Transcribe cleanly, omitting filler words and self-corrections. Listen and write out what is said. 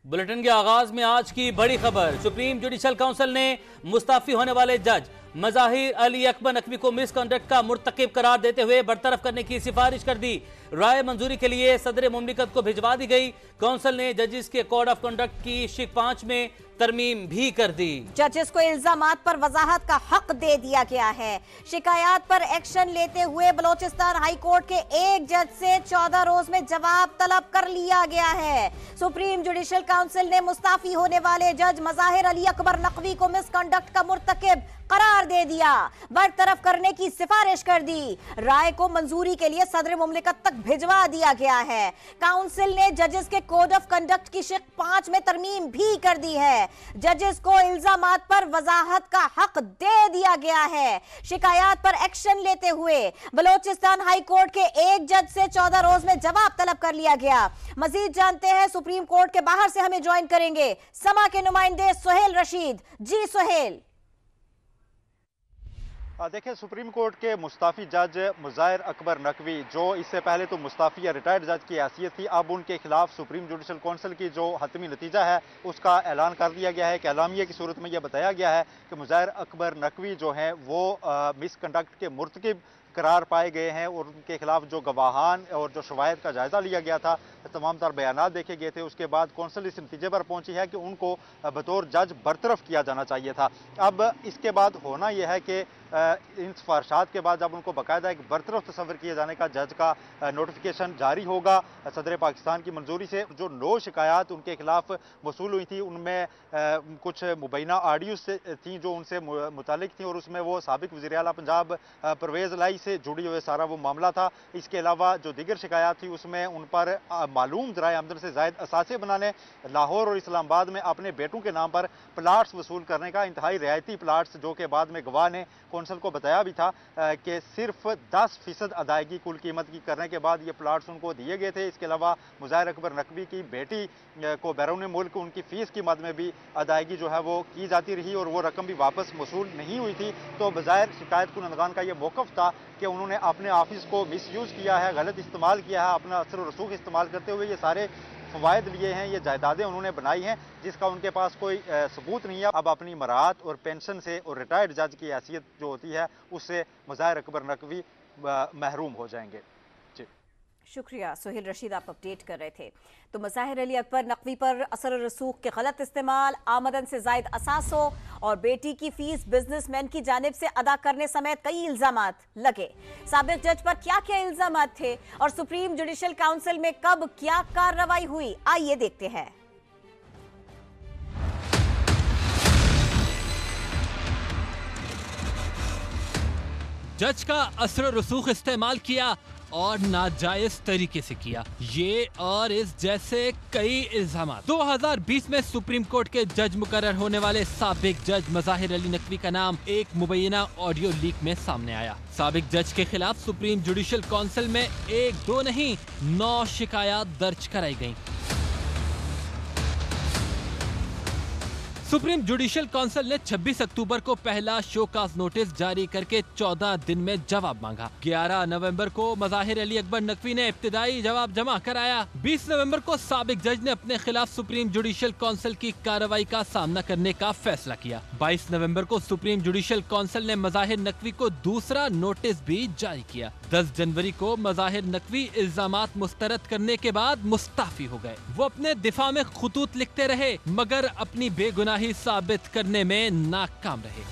Bulletin के आगाज में आज की बड़ी खबर। सुप्रीम जुडिशल काउंसिल ने मुस्ताफी होने वाले जज मज़ाहिर अली अकबर नकवी को मिसकंडक्ट का मुर्तकिब करार देते हुए बरतरफ करने की सिफारिश कर दी। राय मंजूरी के लिए सदर मुमलिकत को भिजवा दी गई। काउंसिल ने जजेस के कोड ऑफ कंडक्ट की शिक 5 में तरमीम भी कर दी। जजेस को इल्जामात पर वजाहत का हक दे दिया गया है। शिकायत पर एक्शन लेते हुए बलोचिस्तान हाई कोर्ट के एक जज से 14 रोज में जवाब तलब कर लिया गया है। सुप्रीम जुडिशल काउंसिल ने मुस्ताफी होने वाले जज मज़ाहिर अली अकबर नकवी को मिसकंडक्ट का मुर्तकिब करार दे दिया, बरतरफ करने की सिफारिश कर दी। राय को मंजूरी के लिए सदर मुमलिकत तक भिजवा दिया गया है। काउंसिल ने जजेस के कोड ऑफ कंडक्ट की शिक 5 में तरमीम भी कर दी है। जजेस को इल्जामात पर वजाहत का हक दे दिया गया है। शिकायत पर एक्शन लेते हुए बलोचिस्तान हाई कोर्ट के एक जज से 14 रोज में जवाब तलब कर लिया गया। मजीद जानते हैं, सुप्रीम कोर्ट के बाहर से हमें ज्वाइन करेंगे समा के नुमाइंदे सुहेल रशीद। जी सुहेल। देखिए, सुप्रीम कोर्ट के मुस्ताफी जज मज़ाहिर अकबर नकवी, जो इससे पहले तो मुस्ताफी या रिटायर्ड जज की हैसियत थी, अब उनके खिलाफ सुप्रीम जुडिशल काउंसिल की जो हतमी नतीजा है उसका ऐलान कर दिया गया है। कि एलामिया की सूरत में यह बताया गया है कि मज़ाहिर अकबर नकवी जो हैं वो मिसकंडक्ट के मुर्तकिब करार पाए गए हैं और उनके खिलाफ जो गवाहान और जो शवाहिद का जायजा लिया गया था, तमाम तर बयानात देखे गए थे। उसके बाद कौंसिल इस नतीजे पर पहुंची है कि उनको बतौर जज बरतरफ किया जाना चाहिए था। अब इसके बाद होना यह है कि इन सिफारशात के बाद जब उनको बाकायदा एक बरतरफ तस्वर किए जाने का जज का नोटिफिकेशन जारी होगा सदर पाकिस्तान की मंजूरी से। जो 9 शिकायत उनके खिलाफ वसूल हुई थी उनमें कुछ मुबैना ऑडियोज थी जो उनसे मुतालिक थी और उसमें वो साबिक वज़ीर आला पंजाब परवेज़ लाई से जुड़ी हुए सारा वो मामला था। इसके अलावा जो दीगर शिकायत थी उसमें उन पर मालूम ज़राए आमदन से ज़ायद असासे बनाने, लाहौर और इस्लामाबाद में अपने बेटों के नाम पर प्लाट्स वसूल करने का, इंतहाई रियायती प्लाट्स, जो कि बाद में गवाह ने कौंसिल को बताया भी था कि सिर्फ 10% अदायगी कुल कीमत की करने के बाद ये प्लाट्स उनको दिए गए थे। इसके अलावा मज़ाहिर अकबर नकवी की बेटी को बैरून मुल्क उनकी फ़ीस की मद में भी अदायगी जो है वो की जाती रही और वो रकम भी वापस वसूल नहीं हुई थी। तो बज़ाहिर शिकायत कुनंदगान का ये मौक़िफ़ था कि उन्होंने अपने ऑफिस को मिसयूज़ किया है, गलत इस्तेमाल किया है, अपना असर और रसूख इस्तेमाल करते हुए ये सारे फ़वायद लिए हैं, ये जायदादें उन्होंने बनाई हैं जिसका उनके पास कोई सबूत नहीं है। अब अपनी मराहत और पेंशन से और रिटायर्ड जज की हैसियत जो होती है उससे मज़ाहिर अकबर नकवी महरूम हो जाएंगे। जी शुक्रिया सुहेल रशीद, आप अपडेट कर रहे थे। तो मज़ाहिर अली अकबर नकवी पर असर रसूख के गलत इस्तेमाल, आमदन से जायद असासों और बेटी की फीस बिजनेसमैन की जानिब से अदा करने समेत कई इल्जामात लगे। साबिक जज पर क्या क्या इल्जामात थे और सुप्रीम जुडिशल काउंसिल में कब क्या कार्रवाई हुई, आइए देखते हैं। जज का असर रसूख इस्तेमाल किया और नाजायज तरीके से किया, ये और इस जैसे कई इल्जाम। 2020 में सुप्रीम कोर्ट के जज मुकर्रर होने वाले साबिक जज मज़ाहिर अली नकवी का नाम एक मुबैना ऑडियो लीक में सामने आया। साबिक जज के खिलाफ सुप्रीम जुडिशल काउंसिल में 1, 2 नहीं 9 शिकायत दर्ज कराई गयी। सुप्रीम जुडिशल काउंसिल ने 26 अक्टूबर को पहला शोकाज नोटिस जारी करके 14 दिन में जवाब मांगा। 11 नवंबर को मज़ाहिर अली अकबर नकवी ने इब्तिदाई जवाब जमा कराया। 20 नवंबर को साबिक जज ने अपने खिलाफ सुप्रीम जुडिशल काउंसिल की कार्रवाई का सामना करने का फैसला किया। 22 नवंबर को सुप्रीम जुडिशल काउंसिल ने मज़ाहिर नकवी को दूसरा नोटिस भी जारी किया। 10 जनवरी को मज़ाहिर नकवी इल्जामात मुस्तरद करने के बाद मुस्ताफी हो गए। वो अपने दिफा में खुतूत लिखते रहे मगर अपनी बेगुनाही साबित करने में नाकाम रहे।